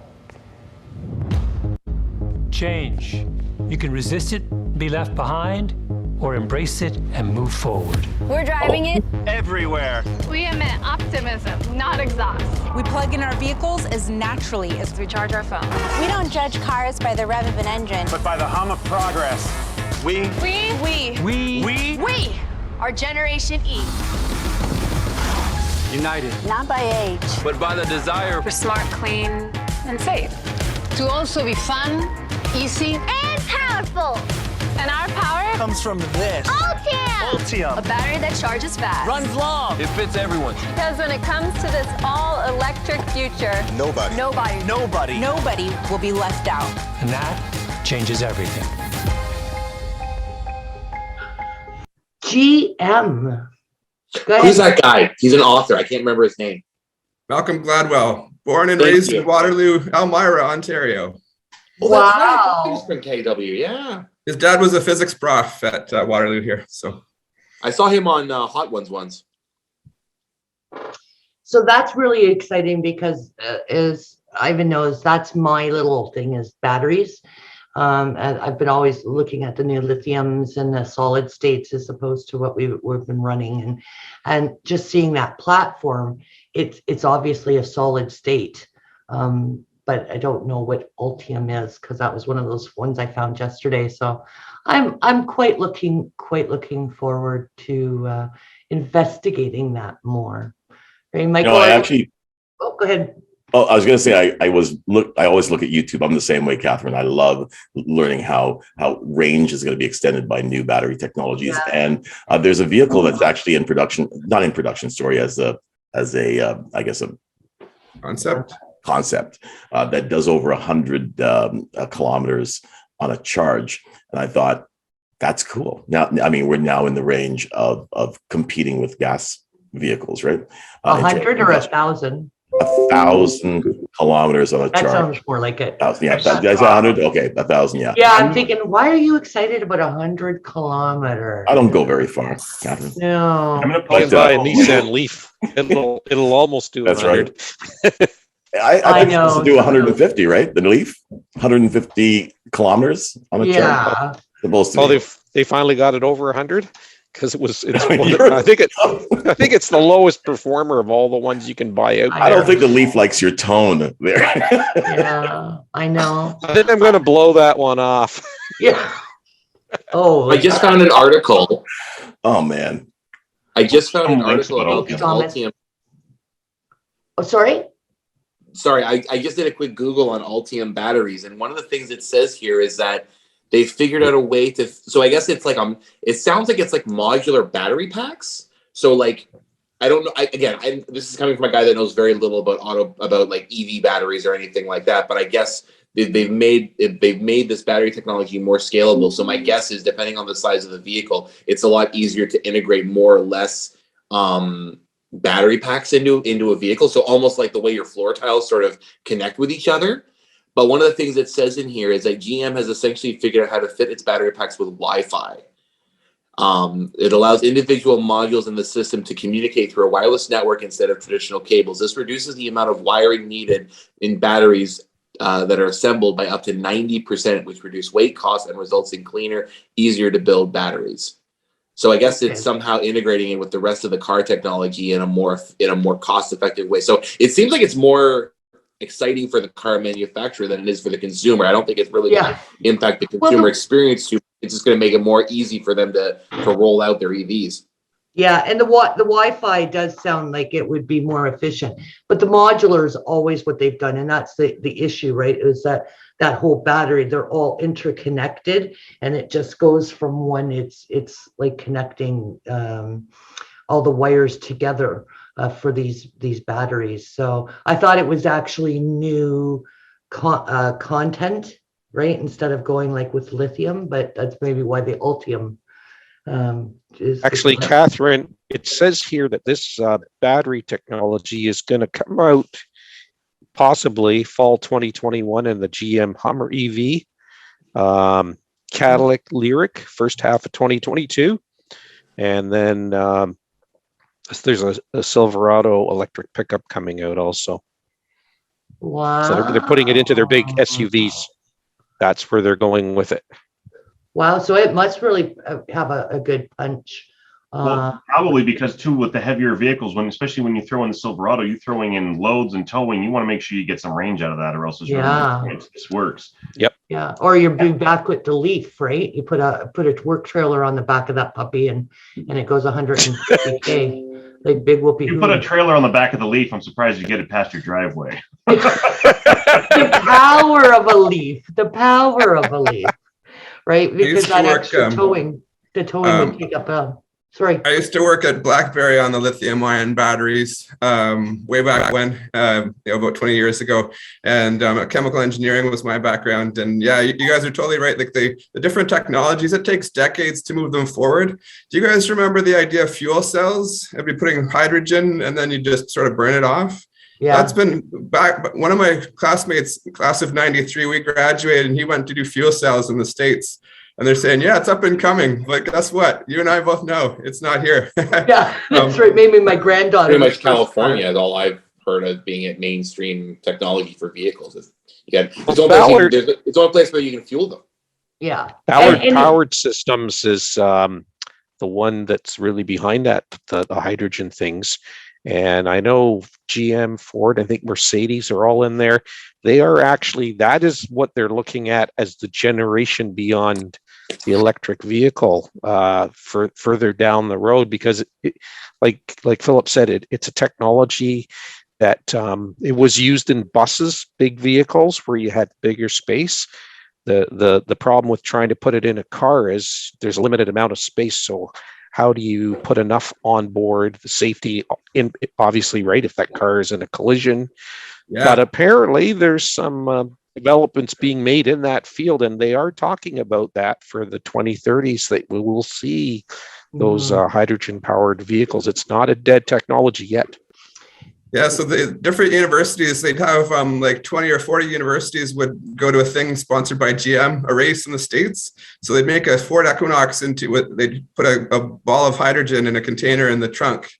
Change. You can resist it, be left behind, or embrace it and move forward. We're driving it everywhere. We emit optimism, not exhaust. We plug in our vehicles as naturally as we charge our phones. We don't judge cars by the rev of an engine, but by the hum of progress. We Our Generation E. United. Not by age, But by the desire for smart, clean, and safe. To also be fun, easy, and powerful. And our power comes from this. Ultium. A battery that charges fast. Runs long. It fits everyone. Because when it comes to this all-electric future, Nobody Will be left out. And that changes everything. GM. Go Who's ahead. that guy? He's an author. I can't remember his name. Malcolm Gladwell, born and Thank raised you. in Waterloo, Elmira, Ontario. Oh, that's right. Wow. He's from KW. Yeah. His dad was a physics prof at Waterloo here. So I saw him on Hot Ones once. So that's really exciting because as Ivan knows, that's my little thing is batteries. And I've been always looking at the new lithiums and the solid states as opposed to what we've been running, and just seeing that platform, it's obviously a solid state. But I don't know what Ultium is because that was one of those ones I found yesterday. So I'm quite looking forward to investigating that more. Right, Michael? Oh, go ahead. Oh, I was going to say I always look at YouTube. I'm the same way, Kathryn. I love learning how range is going to be extended by new battery technologies. Yeah. And there's a vehicle that's actually in production, not in production, sorry, as a I guess a concept that does over 100 kilometers on a charge. And I thought that's cool. Now, I mean, we're now in the range of competing with gas vehicles, right? 100 or 1,000? 1,000 kilometers on a That charge. sounds more like it. Yeah, that's 100. Okay, 1,000. Yeah. Yeah, I'm thinking, why are you excited about 100 kilometers? I don't go very far, Kathryn. No. I'm gonna You can post buy a Nissan Leaf. It'll almost do That's 100. right. I think it's supposed know. to do 150, right? The Leaf, 150 kilometers on a charge. Yeah. Supposed to Oh, be. they finally got it over 100 because it's You're- I think it's the lowest performer of all the ones you can buy out. I don't think the Leaf likes your tone there. Yeah, I know. I think I'm going to blow that one off. Yeah. Oh, I just found an article. Oh man. I just found an Links article about about Thomas. Ultium. oh, sorry. Sorry, I just did a quick Google on Ultium batteries, and one of the things it says here is that they figured out a way to. So I guess it's like it sounds like it's like modular battery packs. So like, I don't know. This is coming from a guy that knows very little about like EV batteries or anything like that. But I guess they've made this battery technology more scalable. So my guess is, depending on the size of the vehicle, it's a lot easier to integrate more or less battery packs into a vehicle. So almost like the way your floor tiles sort of connect with each other. But one of the things it says in here is that GM has essentially figured out how to fit its battery packs with Wi-Fi. It allows individual modules in the system to communicate through a wireless network instead of traditional cables. This reduces the amount of wiring needed in batteries that are assembled by up to 90%, which reduce weight, cost, and results in cleaner, easier to build batteries. So I guess it's somehow integrating it with the rest of the car technology in a more cost-effective way. So it seems like it's more exciting for the car manufacturer than it is for the consumer. I don't think it's really going to impact the consumer experience too. It's just going to make it more easy for them to roll out their EVs. Yeah, and the Wi-Fi does sound like it would be more efficient, but the modular is always what they've done, and that's the issue, right? Is that whole battery, they're all interconnected, and it just goes from one. It's like connecting all the wires together for these batteries. So I thought it was actually new content, right? Instead of going like with lithium, but that's maybe why the Ultium is Actually, Kathryn, it says here that this battery technology is going to come out possibly fall 2021 in the GM Hummer EV, Cadillac Lyric first half of 2022, and then there's a Silverado electric pickup coming out also. Wow. So they're putting it into their big SUVs. That's where they're going with it. Wow, so it must really have a good punch Well, probably because too, with the heavier vehicles, especially when you throw in the Silverado, you throwing in loads and towing, you want to make sure you get some range out of that, or else it's this works. Yep. Yeah, or you do back with the Leaf, right? You put a work trailer on the back of that puppy, and it goes 150K, like big whoopee. You put a trailer on the back of the Leaf. I'm surprised you get it past your driveway. The power of a Leaf, right? Because that extra towing, the towing would take up a. Sorry. I used to work at BlackBerry on the lithium-ion batteries way back when, about 20 years ago. And chemical engineering was my background. And yeah, you guys are totally right. Like the different technologies, it takes decades to move them forward. Do you guys remember the idea of fuel cells? I'd be putting hydrogen and then you just sort of burn it off. Yeah. That's been back. One of my classmates, class of 93, we graduated and he went to do fuel cells in the States. And they're saying, yeah, it's up and coming. But guess what? You and I both know it's not here. Yeah, that's right. Maybe my granddaughter. Pretty much California is all I've heard of being at mainstream technology for vehicles. It's only place where you can fuel them. Yeah. Powered systems is the one that's really behind that, the hydrogen things. And I know GM, Ford, I think Mercedes are all in there. They are actually, that is what they're looking at as the generation beyond the electric vehicle further down the road, because like Philip said, it's a technology that it was used in buses, big vehicles where you had bigger space. The problem with trying to put it in a car is there's a limited amount of space. So how do you put enough on board, the safety in, obviously, right, if that car is in a collision. Yeah. But apparently there's some developments being made in that field, and they are talking about that for the 2030s, that we will see those hydrogen powered vehicles. It's not a dead technology yet. Yeah, so the different universities, they'd have like 20 or 40 universities would go to a thing sponsored by GM, a race in the States. So they'd make a Ford Equinox into it. They'd put a ball of hydrogen in a container in the trunk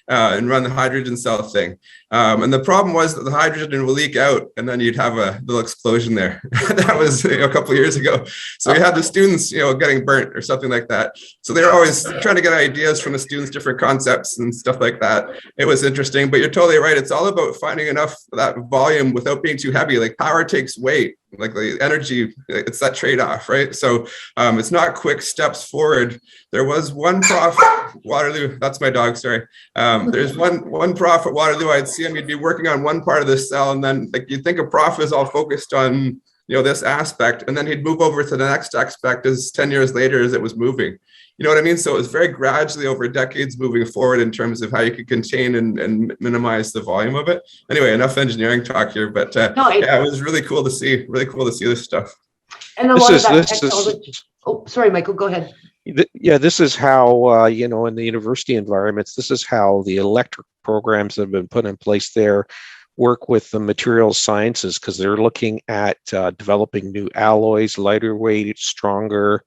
and run the hydrogen cell thing. And the problem was that the hydrogen would leak out and then you'd have a little explosion there. That was a couple of years ago. So we had the students, getting burnt or something like that. So they were always trying to get ideas from the students, different concepts and stuff like that. It was interesting, but you're totally right. It's all about finding enough of that volume without being too heavy. Like power takes weight, like the energy, it's that trade-off, right? So it's not quick steps forward. There was one prof at Waterloo, that's my dog, sorry. There's one prof at Waterloo, I'd see him, he'd be working on one part of the cell, and then like you'd think a prof is all focused on this aspect, and then he'd move over to the next aspect as 10 years later as it was moving. You know what I mean? So it was very gradually over decades moving forward in terms of how you could contain and minimize the volume of it. Anyway, enough engineering talk here, but yeah, it was really cool to see this stuff. And a lot of that technology. Oh, sorry, Michael, go ahead. Yeah, this is how, in the university environments, this is how the electric programs that have been put in place there work with the materials sciences, because they're looking at developing new alloys, lighter weight, stronger,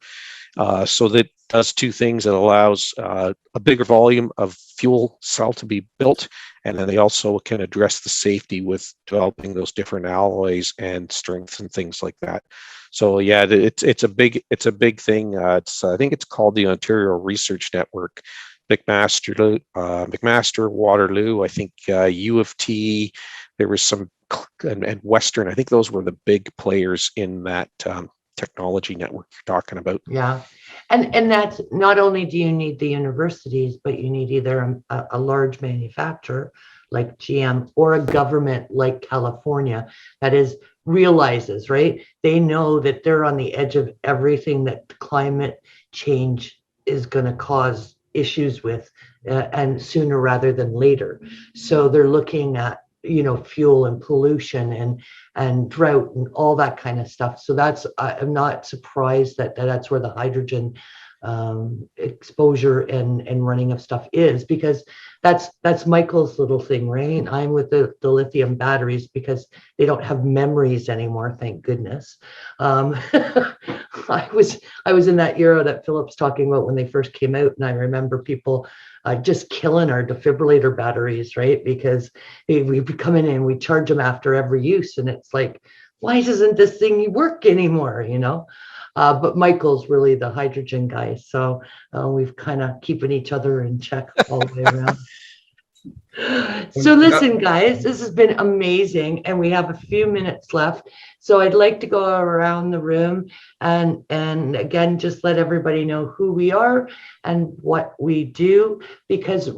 so that does two things. It allows a bigger volume of fuel cell to be built, and then they also can address the safety with developing those different alloys and strengths and things like that. So yeah, it's a big thing. I think it's called the Ontario Research Network. McMaster, Waterloo, I think U of T, there was some, and Western, I think those were the big players in that technology network you're talking about. Yeah. And that's not only do you need the universities, but you need either a large manufacturer like GM or a government like California that realizes, right? They know that they're on the edge of everything that climate change is going to cause issues with, and sooner rather than later. So they're looking at, fuel and pollution and drought and all that kind of stuff. So I'm not surprised that that's where the hydrogen exposure and running of stuff is, because that's Michael's little thing, right? I'm with the lithium batteries because they don't have memories anymore, thank goodness. I was in that era that Philip's talking about when they first came out, and I remember people just killing our defibrillator batteries, right? Because we come in and we charge them after every use, and it's like, why doesn't this thing work anymore? But Michael's really the hydrogen guy. So we've kind of keeping each other in check all the way around. So listen, guys, this has been amazing, and we have a few minutes left. So I'd like to go around the room and again, just let everybody know who we are and what we do, because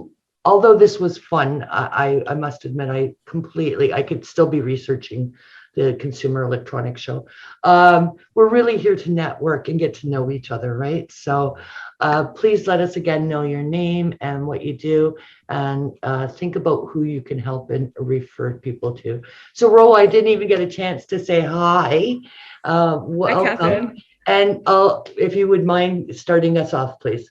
although this was fun, I must admit, I could still be researching the Consumer Electronics Show. We're really here to network and get to know each other, right? So please let us again know your name and what you do, and think about who you can help and refer people to. So Ro, I didn't even get a chance to say hi. Welcome. Kathryn. And if you would mind starting us off, please.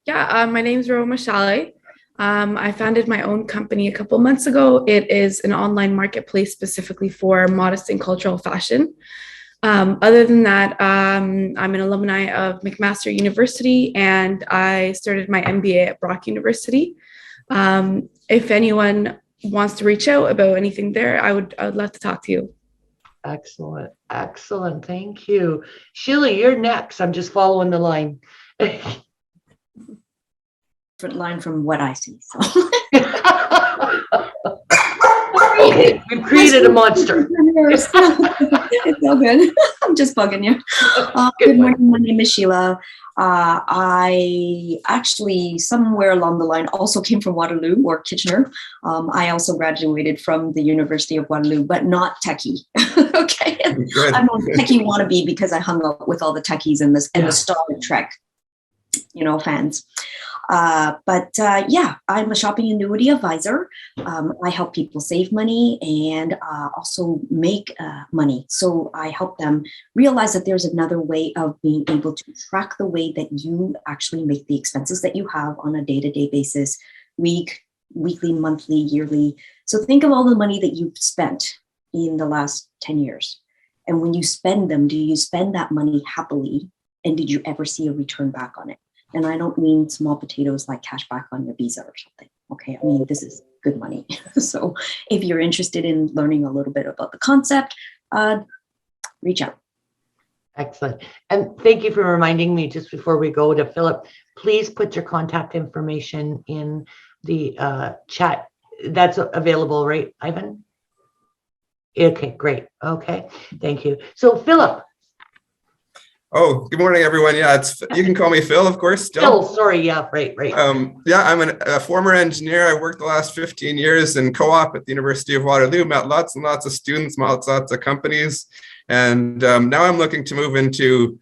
Yeah, my name's Ro Mashale. I founded my own company a couple months ago. It is an online marketplace specifically for modest and cultural fashion. Other than that, I'm an alumni of McMaster University, and I started my MBA at Brock University. If anyone wants to reach out about anything there, I would love to talk to you. Excellent. Excellent. Thank you. Sheila, you're next. I'm just following the line. Different line from what I see. So. We've created a monster. It's all good. I'm just bugging you. Good morning. My name is Sheila. I actually, somewhere along the line, also came from Waterloo or Kitchener. I also graduated from the University of Waterloo, but not techie. Okay. I'm a techie wannabe because I hung out with all the techies and the Star Trek, fans. Yeah, I'm a shopping annuity advisor. I help people save money and also make money. So I help them realize that there's another way of being able to track the way that you actually make the expenses that you have on a day-to-day basis, weekly, monthly, yearly. So think of all the money that you've spent in the last 10 years. And when you spend them, do you spend that money happily? And did you ever see a return back on it? And I don't mean small potatoes like cash back on your visa or something. Okay, I mean, this is good money. So if you're interested in learning a little bit about the concept, reach out. Excellent. And thank you for reminding me just before we go to Philip, please put your contact information in the chat. That's available, right, Ivan? Okay, great. Okay, thank you. So Philip. Oh, good morning, everyone. Yeah, you can call me Phil, of course. Phil, sorry. Yeah, right. Yeah, I'm a former engineer. I worked the last 15 years in co-op at the University of Waterloo, met lots and lots of students, lots of companies. And now I'm looking to move into,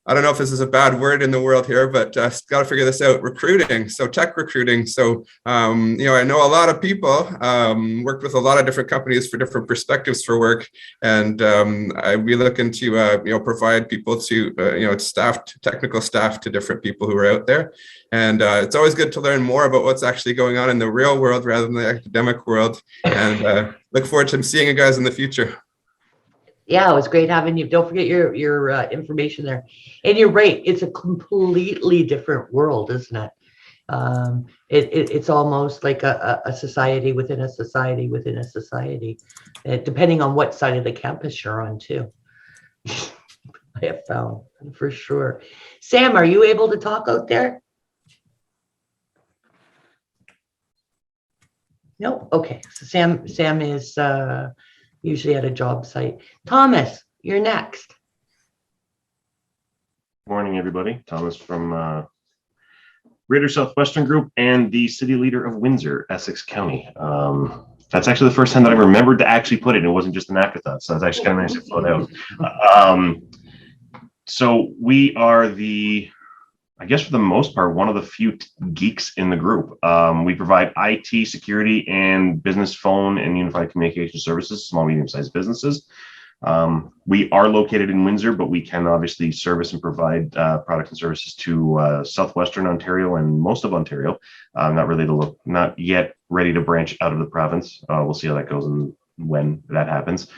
I don't know if this is a bad word in the world here, but got to figure this out, recruiting. So tech recruiting. So, I know a lot of people, worked with a lot of different companies for different perspectives for work. And I'd be looking to, provide people to, technical staff to different people who are out there. And it's always good to learn more about what's actually going on in the real world rather than the academic world. And look forward to seeing you guys in the future. Yeah, it was great having you. Don't forget your information there. And you're right, it's a completely different world, isn't it? It's almost like a society within a society within a society, depending on what side of the campus you're on too. I have found for sure. Sam, are you able to talk out there? No? Okay, so Sam is usually at a job site. Thomas, you're next. Morning, everybody. Thomas from Greater Southwestern Group and the city leader of Windsor, Essex County. That's actually the first time that I remembered to actually put it. It wasn't just an afterthought. So that's actually kind of nice to float out. So we are I guess for the most part, one of the few geeks in the group. We provide IT, security, and business phone and unified communication services, small, medium-sized businesses. We are located in Windsor, but we can obviously service and provide products and services to Southwestern Ontario and most of Ontario. Not yet ready to branch out of the province. We'll see how that goes and when that happens.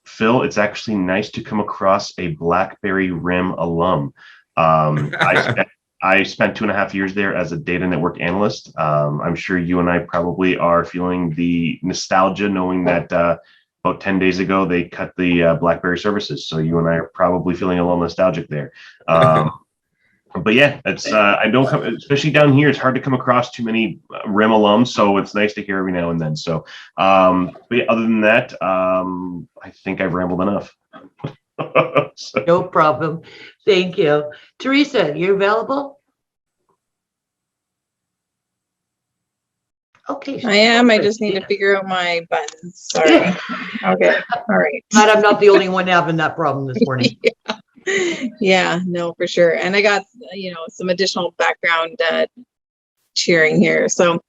Phil, it's actually nice to come across a BlackBerry RIM alum. I spent 2.5 years there as a data network analyst. I'm sure you and I probably are feeling the nostalgia knowing that about 10 days ago, they cut the BlackBerry services. So you and I are probably feeling a little nostalgic there. But yeah, it's I don't come, especially down here. It's hard to come across too many RIM alums, so it's nice to hear every now and then. So, but yeah, other than that, I think I've rambled enough. So. No problem. Thank you, Teresa. You available? Okay. I am. I just need to figure out my buttons. Sorry. Okay. All right. Glad I'm not the only one having that problem this morning. Yeah, no, for sure. And I got, some additional background cheering here. So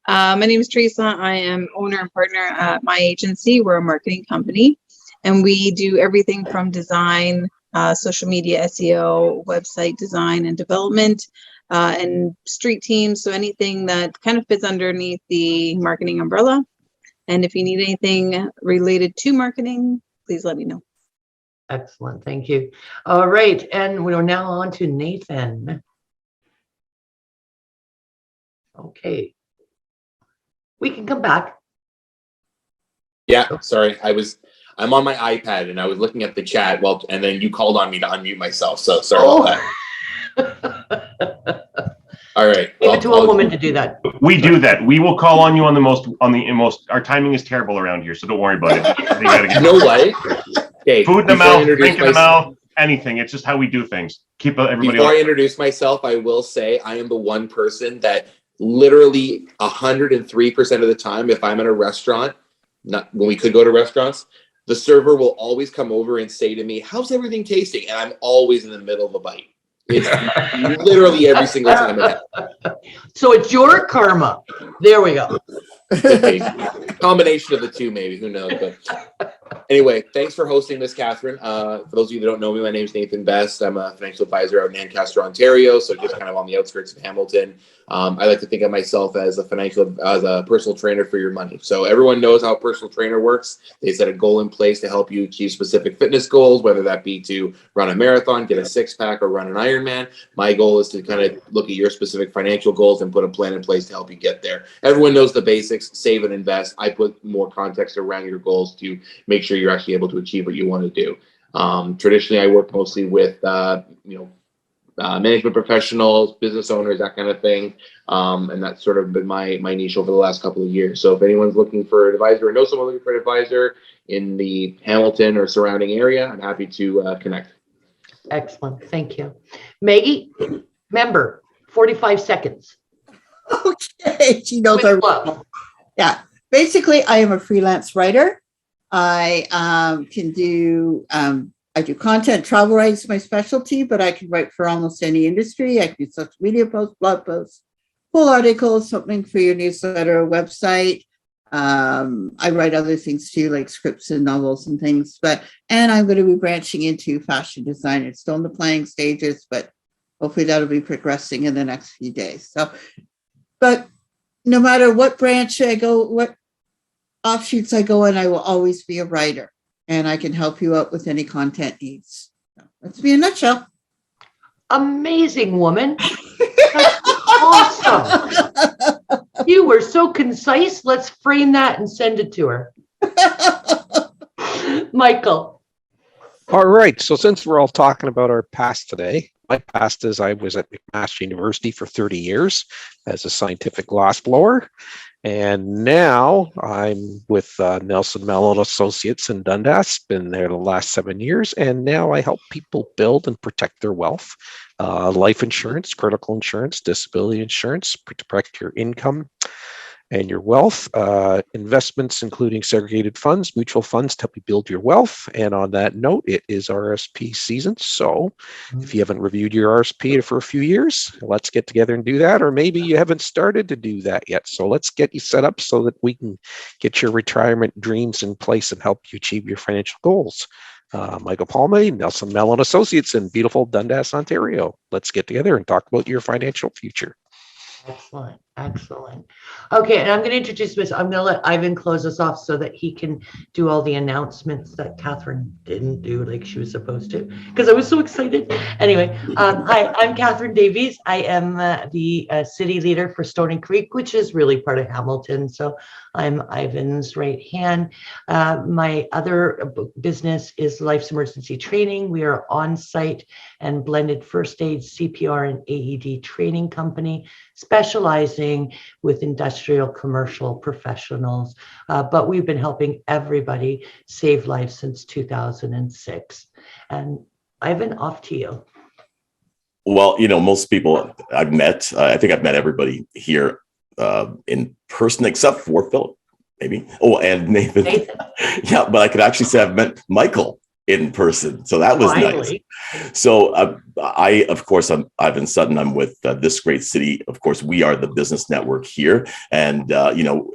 my name is Teresa. I am owner and partner at my agency. We're a marketing company, and we do everything from design, social media, SEO, website design and development, and street teams. So anything that kind of fits underneath the marketing umbrella. And if you need anything related to marketing, please let me know. Excellent. Thank you. All right. And we're now on to Nathan. Okay. We can come back. Yeah, sorry. I'm on my iPad and I was looking at the chat. Well, and then you called on me to unmute myself. So sorry about that. All right. Leave it to a woman to do that. We do that. We will call on you on the most. Our timing is terrible around here, so don't worry about it. You know what? Okay, food in the mouth, drink in the mouth, anything. It's just how we do things. Keep everybody. Before I introduce myself, I will say I am the one person that literally 103% of the time, if I'm in a restaurant, not when we could go to restaurants, the server will always come over and say to me, "How's everything tasting?" And I'm always in the middle of a bite. It's literally every single time. So it's your karma. There we go. Combination of the two, maybe. Who knows? But anyway, thanks for hosting this, Kathryn. For those of you that don't know me, my name is Nathan Best. I'm a financial advisor out in Lancaster, Ontario, so just kind of on the outskirts of Hamilton. I like to think of myself as a personal trainer for your money. So everyone knows how a personal trainer works. They set a goal in place to help you achieve specific fitness goals, whether that be to run a marathon, get a six-pack, or run an Ironman. My goal is to kind of look at your specific financial goals and put a plan in place to help you get there. Everyone knows the basics: save and invest. I put more context around your goals to make sure you're actually able to achieve what you want to do. Traditionally, I work mostly with management professionals, business owners, that kind of thing. And that's sort of been my niche over the last couple of years. So if anyone's looking for an advisor or knows someone looking for an advisor in the Hamilton or surrounding area, I'm happy to connect. Excellent. Thank you. Maggie, member, 45 seconds. Okay. She knows our love. Yeah. Basically, I am a freelance writer. I can do I do content. Travel writing is my specialty, but I can write for almost any industry. I can do social media posts, blog posts, full articles, something for your newsletter or website. I write other things too, like scripts and novels and things. And I'm going to be branching into fashion design. It's still in the planning stages, but hopefully that'll be progressing in the next few days. But no matter what branch I go, what offshoots I go in, I will always be a writer, and I can help you out with any content needs. That's me in a nutshell. Amazing, woman. That's awesome. You were so concise. Let's frame that and send it to her. Michael. All right. So since we're all talking about our past today, my past is I was at McMaster University for 30 years as a scientific glassblower. And now I'm with Nelson Mellon Associates in Dundas, been there the last 7 years. And now I help people build and protect their wealth, life insurance, critical insurance, disability insurance, protect your income and your wealth, investments, including segregated funds, mutual funds to help you build your wealth. And on that note, it is RSP season. So if you haven't reviewed your RSP for a few years, let's get together and do that. Or maybe you haven't started to do that yet. So let's get you set up so that we can get your retirement dreams in place and help you achieve your financial goals. Michael Palme, Nelson Mellon Associates in beautiful Dundas, Ontario. Let's get together and talk about your financial future. Excellent. Excellent. Okay, and I'm going to introduce Miss. I'm going to let Ivan close us off so that he can do all the announcements that Kathryn didn't do like she was supposed to, because I was so excited. Anyway, hi, I'm Kathryn Davies. I am the city leader for Stony Creek, which is really part of Hamilton. So I'm Ivan's right hand. My other business is Life's Emergency Training. We are on-site and blended first aid, CPR, and AED training company, specializing with industrial, commercial professionals. But we've been helping everybody save lives since 2006. And Ivan, off to you. Well, most people I've met, I think I've met everybody here in person except for Philip, maybe. Oh, and Nathan. Yeah, but I could actually say I've met Michael in person. So that was nice. So I'm Ivan Sutton. I'm with This Great City. Of course, we are the business network here. And,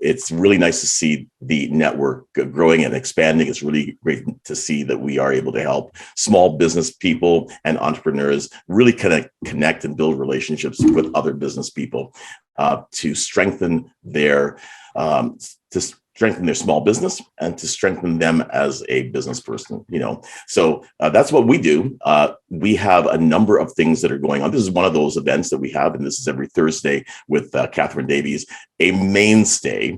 it's really nice to see the network growing and expanding. It's really great to see that we are able to help small business people and entrepreneurs really connect and build relationships with other business people to strengthen their small business and to strengthen them as a business person, So that's what we do. We have a number of things that are going on. This is one of those events that we have, and this is every Thursday with Kathryn Davies, a mainstay,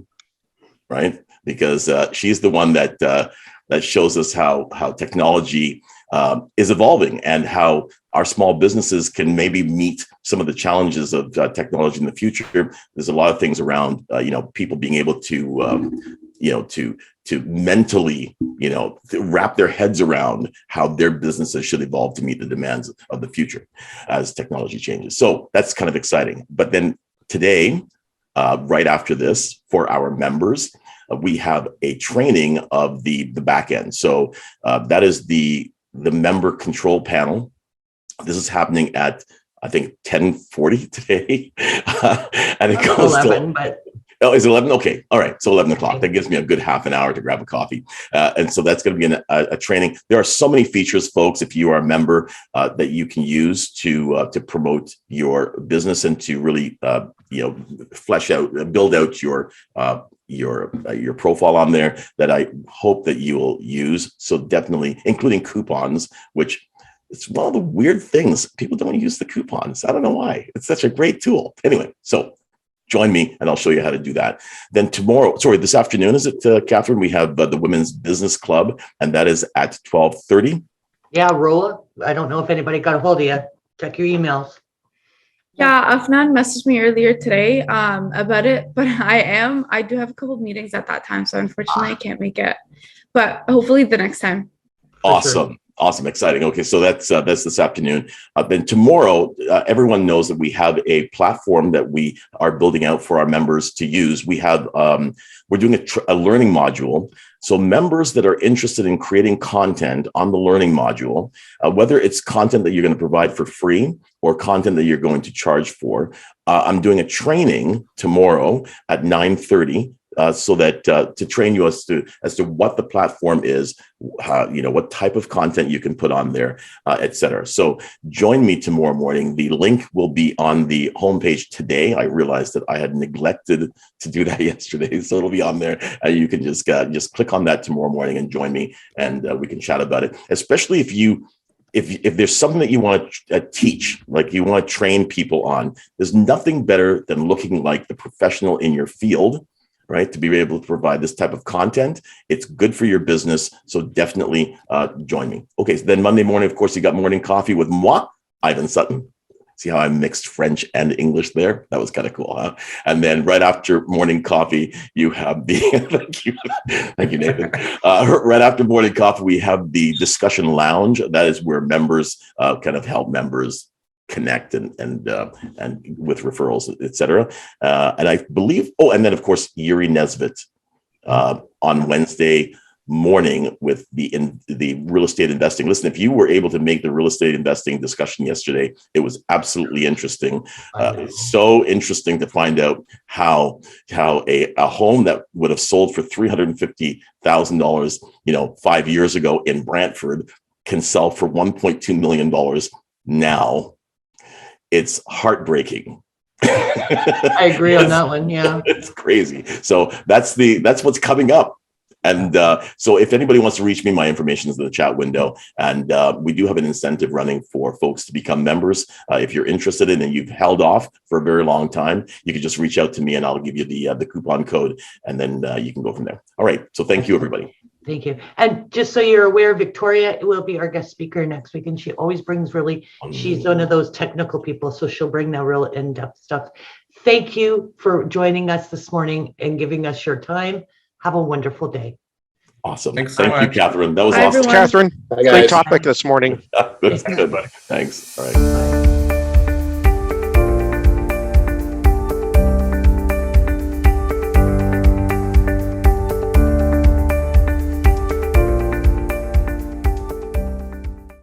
right? Because she's the one that shows us how technology is evolving and how our small businesses can maybe meet some of the challenges of technology in the future. There's a lot of things around, people being able to, to mentally, to wrap their heads around how their businesses should evolve to meet the demands of the future as technology changes. So that's kind of exciting. But then today, right after this, for our members, we have a training of the back end. So that is the member control panel. This is happening at, I think, 10:40 today. And it goes 11, Oh, is it 11? Okay. All right. So 11 o'clock. That gives me a good half an hour to grab a coffee. And so that's going to be a training. There are so many features, folks, if you are a member, that you can use to promote your business and to really, build out your profile on there that I hope that you will use. So definitely, including coupons, which it's one of the weird things. People don't use the coupons. I don't know why. It's such a great tool. Anyway, so join me and I'll show you how to do that. Then this afternoon, is it, Kathryn? We have the Women's Business Club, and that is at 12:30. Yeah, Rolla. I don't know if anybody got a hold of you. Check your emails. Yeah, Afnan messaged me earlier today about it, but I do have a couple of meetings at that time, so unfortunately I can't make it. But hopefully the next time. Awesome. Sure. Awesome. Exciting. Okay. So that's this afternoon. Then tomorrow, everyone knows that we have a platform that we are building out for our members to use. We have, we're doing a learning module. So members that are interested in creating content on the learning module, whether it's content that you're going to provide for free or content that you're going to charge for, I'm doing a training tomorrow at 9:30. So that to train you as to what the platform is, what type of content you can put on there, et cetera. So join me tomorrow morning. The link will be on the homepage today. I realized that I had neglected to do that yesterday, so it'll be on there. You can just click on that tomorrow morning and join me, and we can chat about it. Especially if there's something that you want to teach, like you want to train people on, there's nothing better than looking like the professional in your field, right? To be able to provide this type of content. It's good for your business. So definitely join me. Okay. So then Monday morning, of course, you got morning coffee with moi, Ivan Sutton. See how I mixed French and English there? That was kind of cool, huh? And then right after morning coffee, you have the, thank you, Nathan. Right after morning coffee, we have the discussion lounge. That is where members kind of help members connect and with referrals, et cetera. And I believe, and then of course, Yuri Nesbitt on Wednesday morning with the real estate investing. Listen, if you were able to make the real estate investing discussion yesterday, it was absolutely interesting. So interesting to find out how a home that would have sold for $350,000, 5 years ago in Brantford can sell for $1.2 million now. It's heartbreaking. I agree on that one. Yeah. It's crazy. So that's what's coming up. And so if anybody wants to reach me, my information is in the chat window. And we do have an incentive running for folks to become members. If you're interested in and you've held off for a very long time, you can just reach out to me and I'll give you the coupon code, and then you can go from there. All right. So thank you, everybody. Thank you. And just so you're aware, Victoria will be our guest speaker next week. And she always brings she's one of those technical people. So she'll bring that real in-depth stuff. Thank you for joining us this morning and giving us your time. Have a wonderful day. Awesome. Thanks so Thank you, much. Kathryn. That was Bye, awesome. everyone. Catherine, Hi, great guys. topic this morning. That's good, buddy. Thanks. All right.